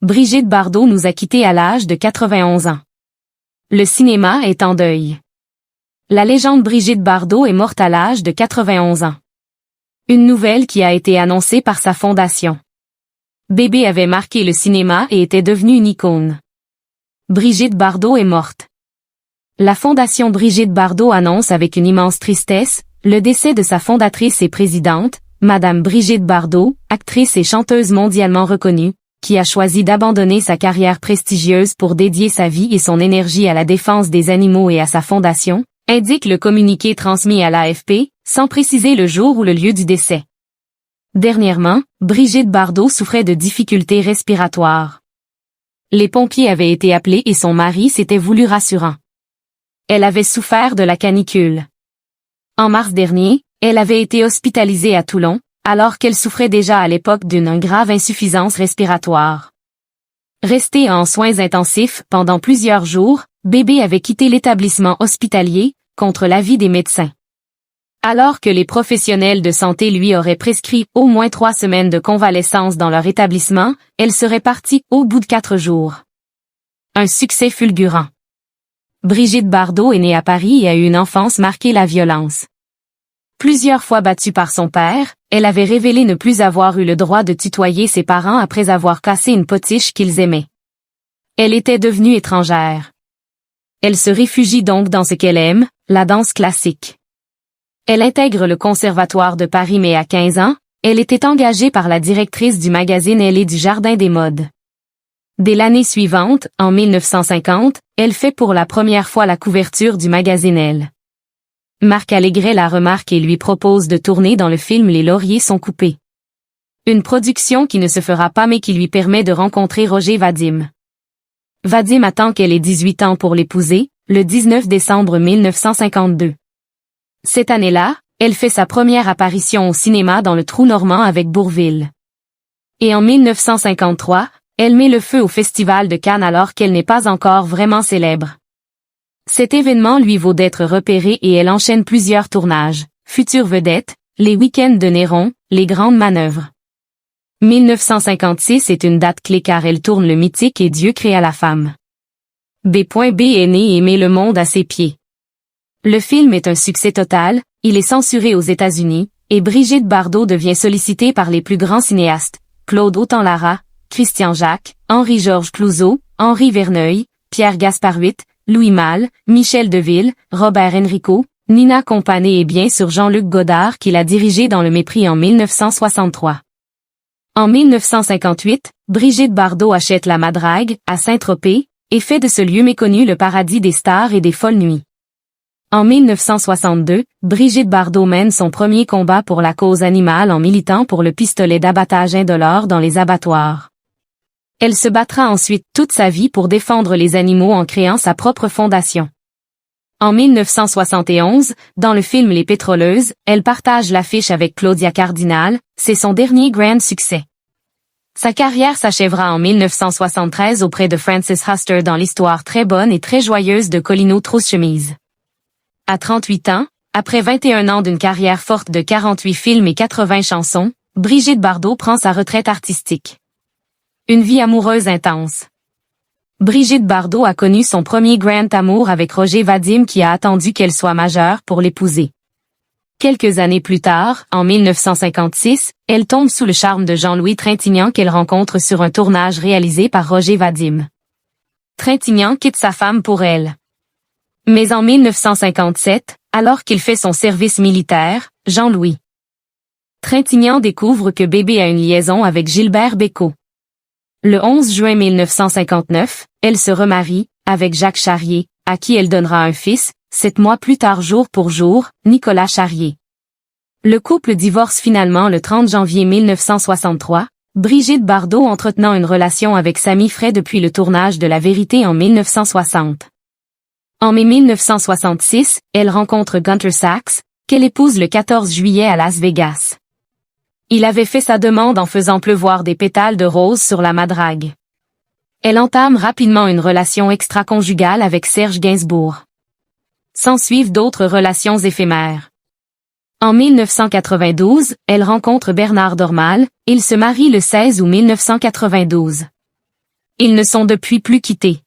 Brigitte Bardot nous a quittés à l'âge de 91 ans. Le cinéma est en deuil. La légende Brigitte Bardot est morte à l'âge de 91 ans. Une nouvelle qui a été annoncée par sa fondation. Bébé avait marqué le cinéma et était devenue une icône. Brigitte Bardot est morte. La fondation Brigitte Bardot annonce avec une immense tristesse le décès de sa fondatrice et présidente, Madame Brigitte Bardot, actrice et chanteuse mondialement reconnue, qui a choisi d'abandonner sa carrière prestigieuse pour dédier sa vie et son énergie à la défense des animaux et à sa fondation, indique le communiqué transmis à l'AFP, sans préciser le jour ou le lieu du décès. Dernièrement, Brigitte Bardot souffrait de difficultés respiratoires. Les pompiers avaient été appelés et son mari s'était voulu rassurant. Elle avait souffert de la canicule. En mars dernier, elle avait été hospitalisée à Toulon, alors qu'elle souffrait déjà à l'époque d'une grave insuffisance respiratoire. Restée en soins intensifs pendant plusieurs jours, bébé avait quitté l'établissement hospitalier, contre l'avis des médecins. Alors que les professionnels de santé lui auraient prescrit au moins 3 semaines de convalescence dans leur établissement, elle serait partie au bout de 4 jours. Un succès fulgurant. Brigitte Bardot est née à Paris et a eu une enfance marquée la violence. Plusieurs fois battue par son père, elle avait révélé ne plus avoir eu le droit de tutoyer ses parents après avoir cassé une potiche qu'ils aimaient. Elle était devenue étrangère. Elle se réfugie donc dans ce qu'elle aime, la danse classique. Elle intègre le Conservatoire de Paris mais à 15 ans, elle était engagée par la directrice du magazine Elle et du Jardin des Modes. Dès l'année suivante, en 1950, elle fait pour la première fois la couverture du magazine Elle. Marc Allégret la remarque et lui propose de tourner dans le film Les lauriers sont coupés. Une production qui ne se fera pas mais qui lui permet de rencontrer Roger Vadim. Vadim attend qu'elle ait 18 ans pour l'épouser, le 19 décembre 1952. Cette année-là, elle fait sa première apparition au cinéma dans Le Trou normand avec Bourvil. Et en 1953, elle met le feu au Festival de Cannes alors qu'elle n'est pas encore vraiment célèbre. Cet événement lui vaut d'être repérée et elle enchaîne plusieurs tournages, Future vedette, Les week-ends de Néron, Les grandes manœuvres. 1956 est une date clé car elle tourne le mythique Et Dieu créa la femme. B.B est né et met le monde à ses pieds. Le film est un succès total, il est censuré aux États-Unis, et Brigitte Bardot devient sollicitée par les plus grands cinéastes, Claude Autant-Lara, Christian Jacques, Henri-Georges Clouzot, Henri Verneuil, Pierre Gasparuit, Louis Malle, Michel Deville, Robert Enrico, Nina Compané et bien sûr Jean-Luc Godard qui l'a dirigé dans Le Mépris en 1963. En 1958, Brigitte Bardot achète la Madrague, à Saint-Tropez, et fait de ce lieu méconnu le paradis des stars et des folles nuits. En 1962, Brigitte Bardot mène son premier combat pour la cause animale en militant pour le pistolet d'abattage indolore dans les abattoirs. Elle se battra ensuite toute sa vie pour défendre les animaux en créant sa propre fondation. En 1971, dans le film Les Pétroleuses, elle partage l'affiche avec Claudia Cardinal, c'est son dernier grand succès. Sa carrière s'achèvera en 1973 auprès de Francis Huster dans l'histoire très bonne et très joyeuse de Colino Trousse-Chemise. À 38 ans, après 21 ans d'une carrière forte de 48 films et 80 chansons, Brigitte Bardot prend sa retraite artistique. Une vie amoureuse intense. Brigitte Bardot a connu son premier grand amour avec Roger Vadim qui a attendu qu'elle soit majeure pour l'épouser. Quelques années plus tard, en 1956, elle tombe sous le charme de Jean-Louis Trintignant qu'elle rencontre sur un tournage réalisé par Roger Vadim. Trintignant quitte sa femme pour elle. Mais en 1957, alors qu'il fait son service militaire, Jean-Louis Trintignant découvre que bébé a une liaison avec Gilbert Bécaud. Le 11 juin 1959, elle se remarie, avec Jacques Charrier, à qui elle donnera un fils, 7 mois plus tard jour pour jour, Nicolas Charrier. Le couple divorce finalement le 30 janvier 1963, Brigitte Bardot entretenant une relation avec Samy Frey depuis le tournage de La Vérité en 1960. En mai 1966, elle rencontre Gunter Sachs, qu'elle épouse le 14 juillet à Las Vegas. Il avait fait sa demande en faisant pleuvoir des pétales de rose sur la Madrague. Elle entame rapidement une relation extra-conjugale avec Serge Gainsbourg. S'ensuivent d'autres relations éphémères. En 1992, elle rencontre Bernard Dormal, ils se marient le 16 août 1992. Ils ne sont depuis plus quittés.